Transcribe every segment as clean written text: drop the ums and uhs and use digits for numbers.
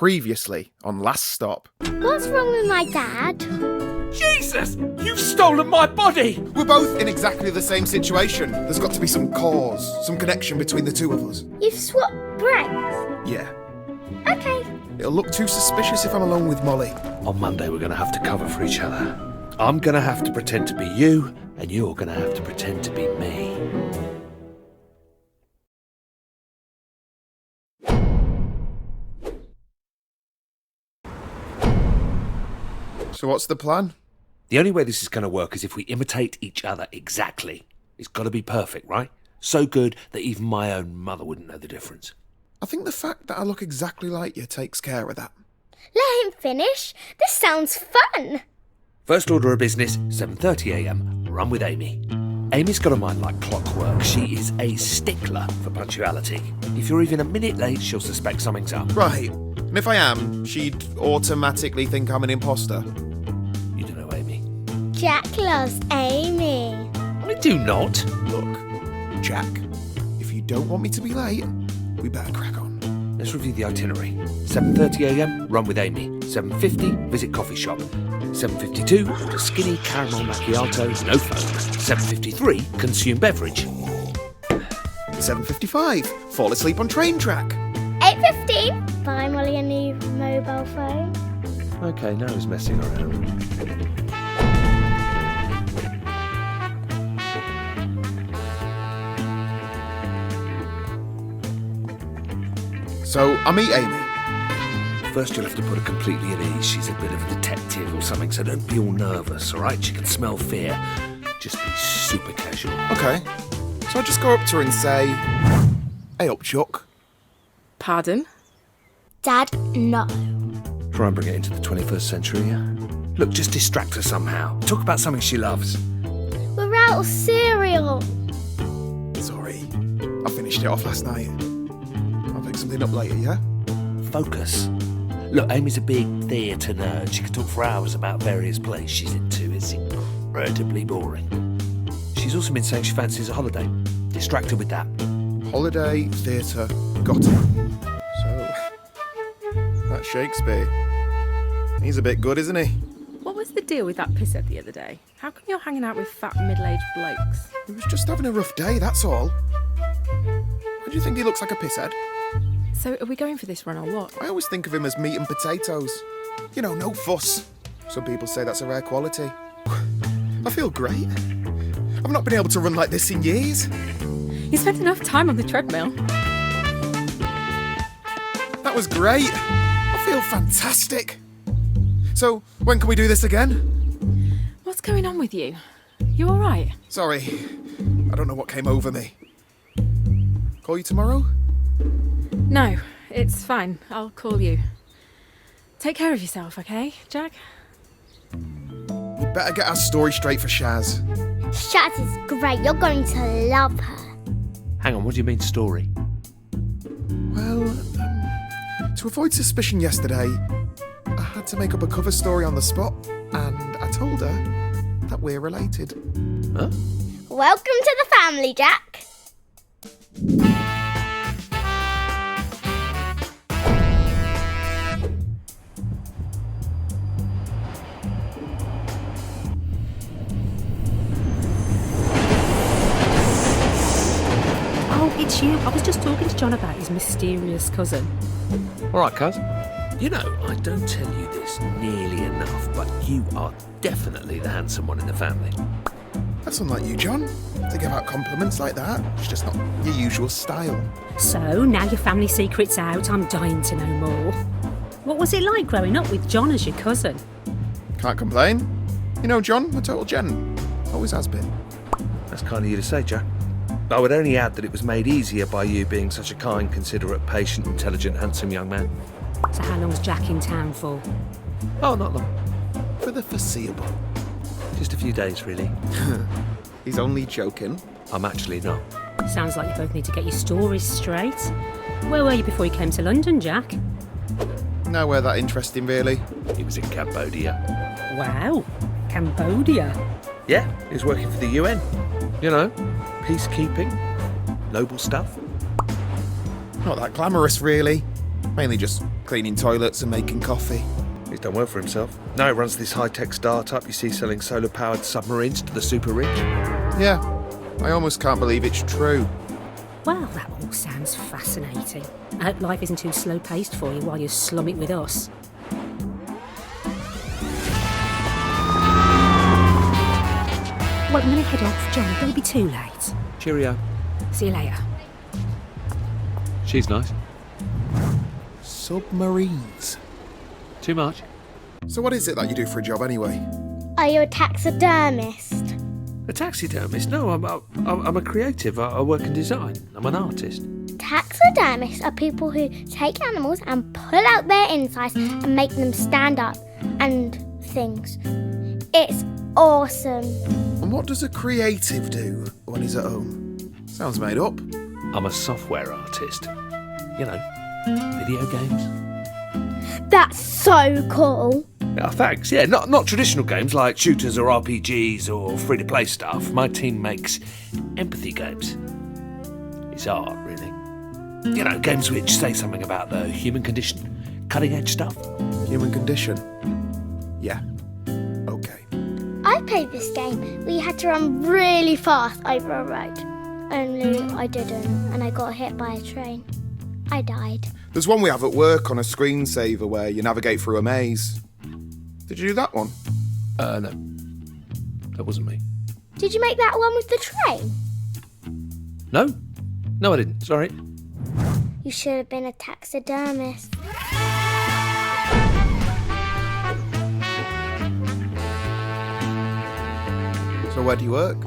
Previously on Last Stop. What's wrong with my dad? Jesus! You've stolen my body! We're both in exactly the same situation. There's got to be some cause, some connection between the two of us. You've swapped brains? Yeah. Okay. It'll look too suspicious if I'm alone with Molly. On Monday, we're going to have to cover for each other. I'm going to have to pretend to be you, and you're going to have to pretend to be me. So what's the plan? The only way this is going to work is if we imitate each other exactly. It's got to be perfect, right? So good that even my own mother wouldn't know the difference. I think the fact that I look exactly like you takes care of that. Let him finish. This sounds fun. First order of business, 7:30am, run with Amy. Amy's got a mind like clockwork. She is a stickler for punctuality. If you're even a minute late, she'll suspect something's up. Right. And if I am, she'd automatically think I'm an imposter. You don't know Amy. Jack loves Amy. I do not. Look, Jack, if you don't want me to be late, we better crack on. Let's review the itinerary. 7:30am, run with Amy. 7:50, visit coffee shop. 7:52, order skinny caramel macchiato, no foam. 7:53, consume beverage. 7:55, fall asleep on train track. 8:15, buy Molly a new mobile phone. Okay, now he's messing around. So I meet Amy. First, you'll have to put her completely at ease. She's a bit of a detective or something, so don't be all nervous, all right? She can smell fear. Just be super casual. Okay. So I just go up to her and say, "Hey up, Chuck." Pardon? Dad, no. Try and bring it into the 21st century, yeah? Look, just distract her somehow. Talk about something she loves. We're out of cereal. Sorry. I finished it off last night. I'll pick something up later, yeah? Focus. Look, Amy's a big theatre nerd. She can talk for hours about various plays she's into. It's incredibly boring. She's also been saying she fancies a holiday. Distract her with that. Holiday, theatre, got it. So, that's Shakespeare. He's a bit good, isn't he? What was the deal with that pisshead the other day? How come you're hanging out with fat middle-aged blokes? He was just having a rough day, that's all. Why do you think he looks like a pisshead? So are we going for this run or what? I always think of him as meat and potatoes. You know, no fuss. Some people say that's a rare quality. I feel great. I've not been able to run like this in years. You spent enough time on the treadmill. That was great. I feel fantastic. So, when can we do this again? What's going on with you? You all right? Sorry, I don't know what came over me. Call you tomorrow? No, it's fine. I'll call you. Take care of yourself, okay, Jack? We better get our story straight for Shaz. Shaz is great. You're going to love her. Hang on, what do you mean story? Well, to avoid suspicion yesterday, I had to make up a cover story on the spot, and I told her that we're related. Huh? Welcome to the family, Jack. It's you. I was just talking to John about his mysterious cousin. All right, cuz. You know, I don't tell you this nearly enough, but you are definitely the handsome one in the family. That's unlike you, John, to give out compliments like that. It's just not your usual style. So, now your family secret's out, I'm dying to know more. What was it like growing up with John as your cousin? Can't complain. You know, John, a total gent. Always has been. That's kind of you to say, Jack. I would only add that it was made easier by you being such a kind, considerate, patient, intelligent, handsome young man. So how long's Jack in town for? Oh, not long. For the foreseeable. Just a few days, really. He's only joking. I'm actually not. Sounds like you both need to get your stories straight. Where were you before you came to London, Jack? Nowhere that interesting, really. He was in Cambodia. Wow, Cambodia. Yeah, he was working for the UN. You know, peacekeeping, noble stuff. Not that glamorous, really. Mainly just cleaning toilets and making coffee. He's done well for himself. Now he runs this high-tech startup you see selling solar-powered submarines to the super rich. Yeah, I almost can't believe it's true. Well, that all sounds fascinating. I hope life isn't too slow-paced for you while you slum it with us. Well, I'm going to head off, John. It'll be too late. Cheerio. See you later. She's nice. Submarines. Too much? So what is it that you do for a job anyway? Are you a taxidermist? A taxidermist? No, I'm a creative. I work in design. I'm an artist. Taxidermists are people who take animals and pull out their insides and make them stand up and things. It's awesome. And what does a creative do when he's at home? Sounds made up. I'm a software artist. You know, video games. That's so cool. Yeah, thanks. Yeah, not traditional games like shooters or RPGs or free-to-play stuff. My team makes empathy games. It's art, really. You know, games which say something about the human condition. Cutting-edge stuff. Human condition. Yeah. Okay. I played this game where you had to run really fast over a road. Only I didn't, and I got hit by a train. I died. There's one we have at work on a screensaver where you navigate through a maze. Did you do that one? No. That wasn't me. Did you make that one with the train? No? No, I didn't. Sorry. You should have been a taxidermist. So where do you work?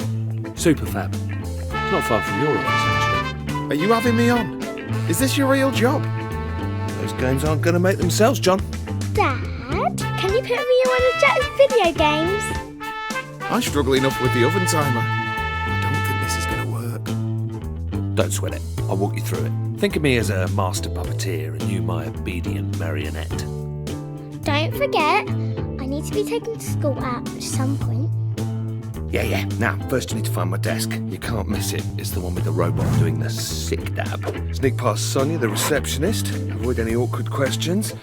Superfab. It's not far from your office, actually. Are you having me on? Is this your real job? Those games aren't going to make themselves, John. Dad, can you put me in one of Jack's video games? I struggle enough with the oven timer. I don't think this is going to work. Don't sweat it. I'll walk you through it. Think of me as a master puppeteer and you my obedient marionette. Don't forget, I need to be taken to school at some point. Yeah. Now, first you need to find my desk. You can't miss it. It's the one with the robot doing the sick dab. Sneak past Sonia, the receptionist. Avoid any awkward questions.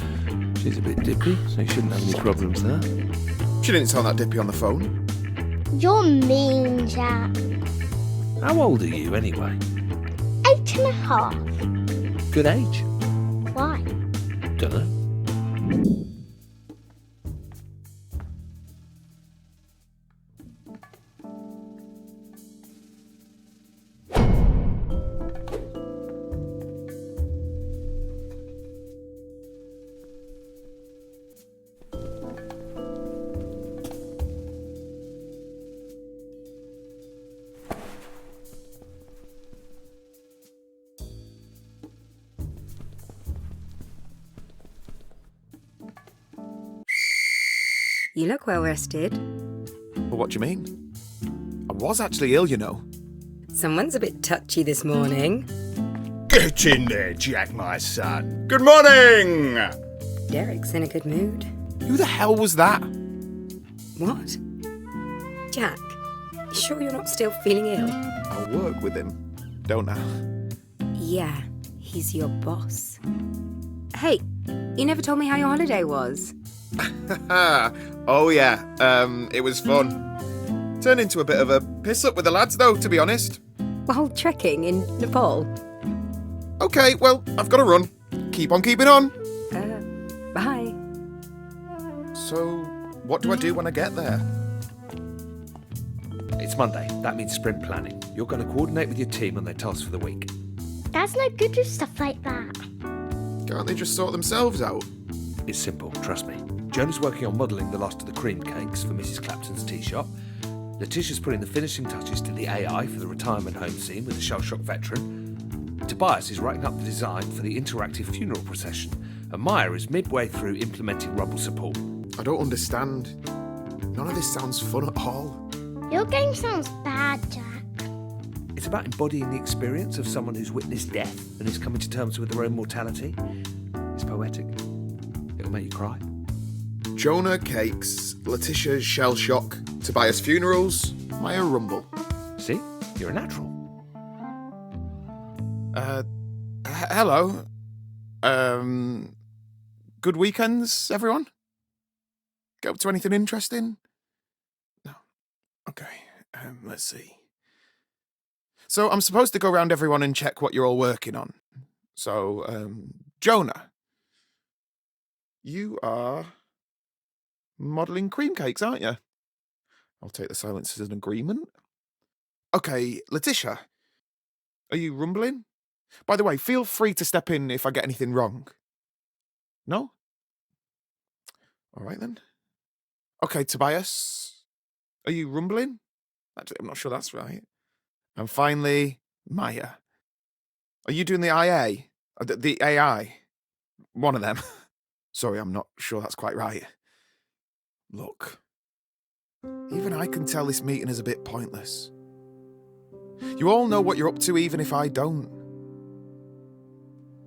She's a bit dippy, so you shouldn't have any problems there. She didn't sound that dippy on the phone. You're mean, Jack. How old are you, anyway? 8.5. Good age? Why? Dunno. You look well rested. Well, what do you mean? I was actually ill, you know. Someone's a bit touchy this morning. Get in there, Jack, my son. Good morning! Derek's in a good mood. Who the hell was that? What? Jack, you sure you're not still feeling ill? I work with him, don't I? Yeah, he's your boss. Hey, you never told me how your holiday was. Oh yeah, it was fun. Turned into a bit of a piss-up with the lads though, to be honest. While trekking in Nepal. Okay, well, I've got to run. Keep on keeping on. Bye. So, what do I do when I get there? It's Monday. That means sprint planning. You're going to coordinate with your team on their tasks for the week. Dad's no good with stuff like that. Can't they just sort themselves out? It's simple, trust me. Jonah's working on modelling the last of the cream cakes for Mrs. Clapton's tea shop. Letitia's putting the finishing touches to the AI for the retirement home scene with the shell-shock veteran. Tobias is writing up the design for the interactive funeral procession. And Maya is midway through implementing rumble support. I don't understand. None of this sounds fun at all. Your game sounds bad, Jack. It's about embodying the experience of someone who's witnessed death and is coming to terms with their own mortality. It's poetic. It'll make you cry. Jonah cakes, Letitia's shell shock, Tobias funerals, Maya rumble. See? You're a natural. Hello. Good weekends, everyone? Get up to anything interesting? No. Okay, let's see. So I'm supposed to go around everyone and check what you're all working on. So, Jonah, you are modelling cream cakes, aren't you? I'll take the silence as an agreement. Okay, Letitia, are you rumbling? By the way, feel free to step in if I get anything wrong. No? All right, then. Okay, Tobias, are you rumbling? Actually, I'm not sure that's right. And finally, Maya. Are you doing the IA? The AI? One of them. Sorry, I'm not sure that's quite right. Look, even I can tell this meeting is a bit pointless. You all know what you're up to, even if I don't.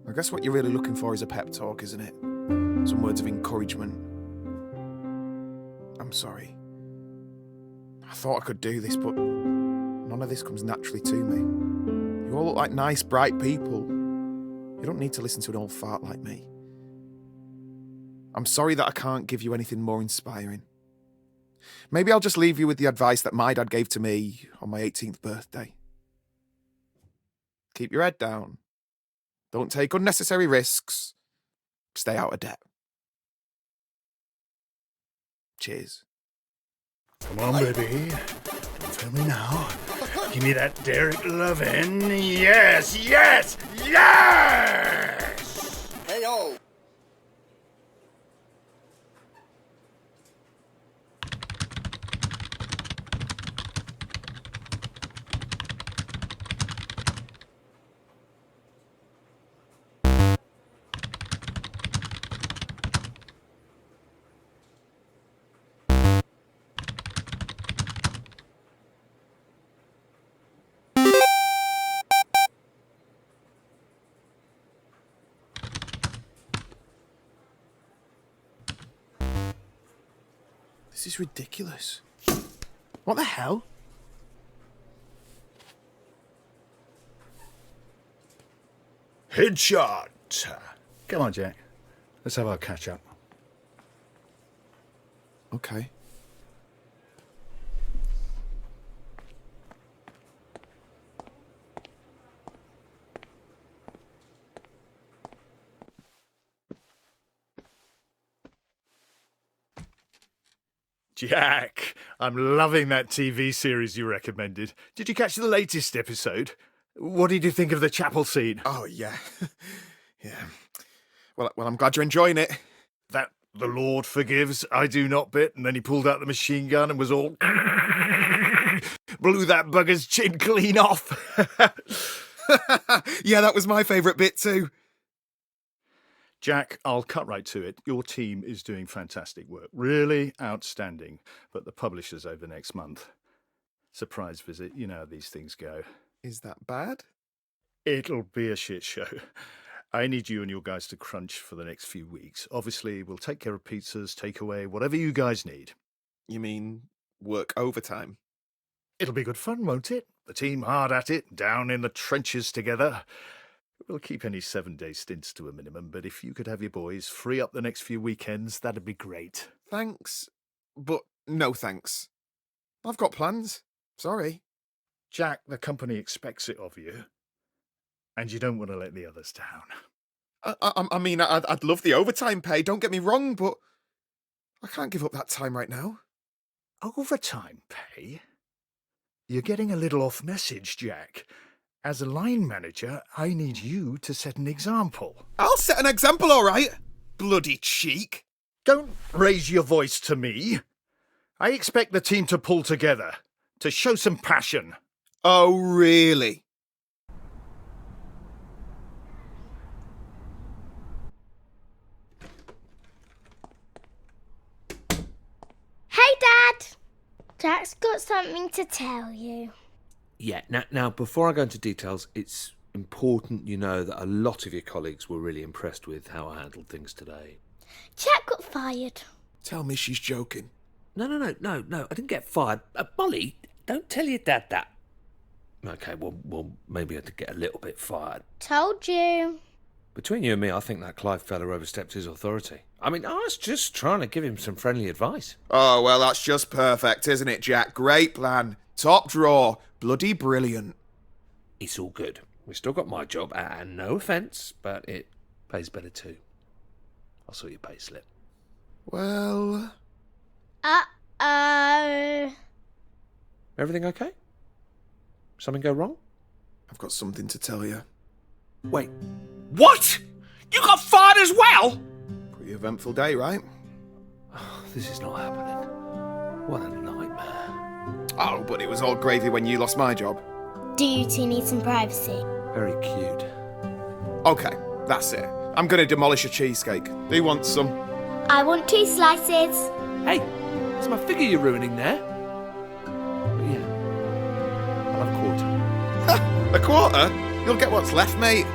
I guess what you're really looking for is a pep talk, isn't it? Some words of encouragement. I'm sorry. I thought I could do this, but none of this comes naturally to me. You all look like nice, bright people. You don't need to listen to an old fart like me. I'm sorry that I can't give you anything more inspiring. Maybe I'll just leave you with the advice that my dad gave to me on my 18th birthday. Keep your head down. Don't take unnecessary risks. Stay out of debt. Cheers. Come on, baby. Tell me now. Give me that Derek lovin'. Yes, yes, yes! Hey, yo! This is ridiculous. What the hell? Headshot. Come on, Jack. Let's have our catch up. Okay. Jack, I'm loving that TV series you recommended. Did you catch the latest episode? What did you think of the chapel scene? Oh, yeah. Yeah. Well, I'm glad you're enjoying it. That the Lord forgives, I do not bit, and then he pulled out the machine gun and was all... blew that bugger's chin clean off. Yeah, that was my favourite bit too. Jack, I'll cut right to it. Your team is doing fantastic work. Really outstanding. But the publisher's over next month. Surprise visit. You know how these things go. Is that bad? It'll be a shit show. I need you and your guys to crunch for the next few weeks. Obviously, we'll take care of pizzas, takeaway, whatever you guys need. You mean work overtime? It'll be good fun, won't it? The team hard at it, down in the trenches together. We'll keep any 7-day stints to a minimum, but if you could have your boys free up the next few weekends, that'd be great. Thanks, but no thanks. I've got plans. Sorry. Jack, the company expects it of you, and you don't want to let the others down. I mean, I'd love the overtime pay, don't get me wrong, but I can't give up that time right now. Overtime pay? You're getting a little off message, Jack. As a line manager, I need you to set an example. I'll set an example, all right. Bloody cheek. Don't raise your voice to me. I expect the team to pull together, to show some passion. Oh, really? Hey, Dad! Jack's got something to tell you. Yeah, now before I go into details, it's important you know that a lot of your colleagues were really impressed with how I handled things today. Jack got fired. Tell me she's joking. No, I didn't get fired. Molly, don't tell your dad that. Okay, well, maybe I did get a little bit fired. Told you. Between you and me, I think that Clive fella overstepped his authority. I mean, I was just trying to give him some friendly advice. Oh, well, that's just perfect, isn't it, Jack? Great plan. Top drawer. Bloody brilliant. It's all good. We've still got my job, and no offence, but it pays better too. I'll sort your pay slip. Well... Uh-oh. Everything okay? Something go wrong? I've got something to tell you. Wait. What? You got fired as well? Pretty eventful day, right? This is not happening. What a nightmare. Oh, but it was all gravy when you lost my job. Do you two need some privacy? Very cute. Okay, that's it. I'm going to demolish a cheesecake. Who wants some? I want 2 slices. Hey, it's my figure you're ruining there. But yeah, I'll have a quarter. A quarter? You'll get what's left, mate.